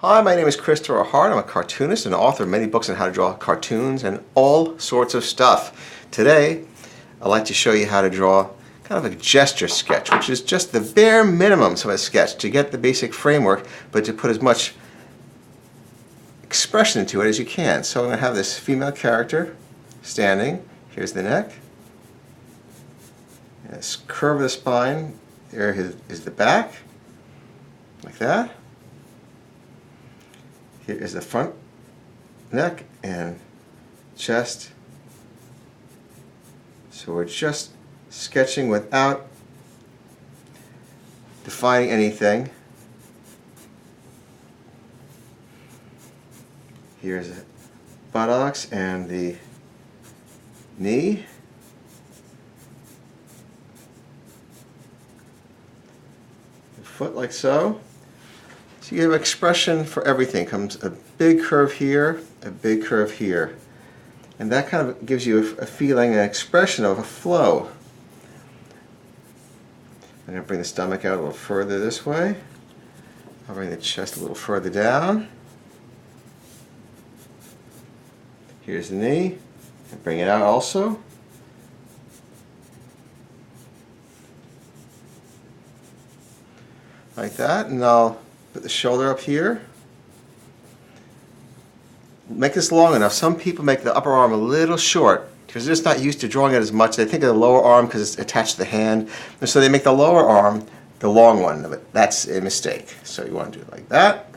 Hi, my name is Christopher Hart. I'm a cartoonist and author of many books on how to draw cartoons and all sorts of stuff. Today, I'd like to show you how to draw kind of a gesture sketch, which is just the bare minimum of a sketch to get the basic framework, but to put as much expression into it as you can. So I'm going to have this female character standing. Here's the neck. This curve of the spine. There is the back, like that. Here is the front neck and chest. So we're just sketching without defining anything. Here's the buttocks and the knee. The foot like so. So you have expression for everything. Comes a big curve here, a big curve here. And that kind of gives you a feeling, an expression of a flow. I'm going to bring the stomach out a little further this way. I'll bring the chest a little further down. Here's the knee. And bring it out also. Like that. And I'll put the shoulder up here. Make this long enough. Some people make the upper arm a little short because they're just not used to drawing it as much. They think of the lower arm because it's attached to the hand. And so they make the lower arm the long one of it. That's a mistake. So you want to do it like that.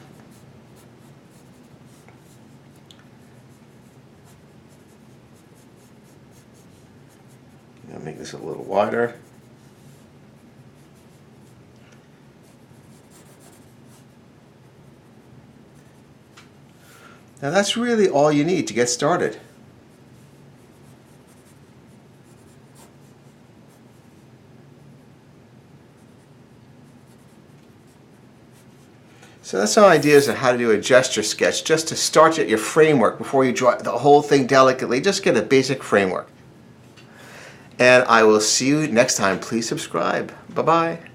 I'll make this a little wider. Now that's really all you need to get started. So that's some ideas on how to do a gesture sketch, just to start your framework before you draw the whole thing delicately. Just get a basic framework. And I will see you next time. Please subscribe. Bye-bye.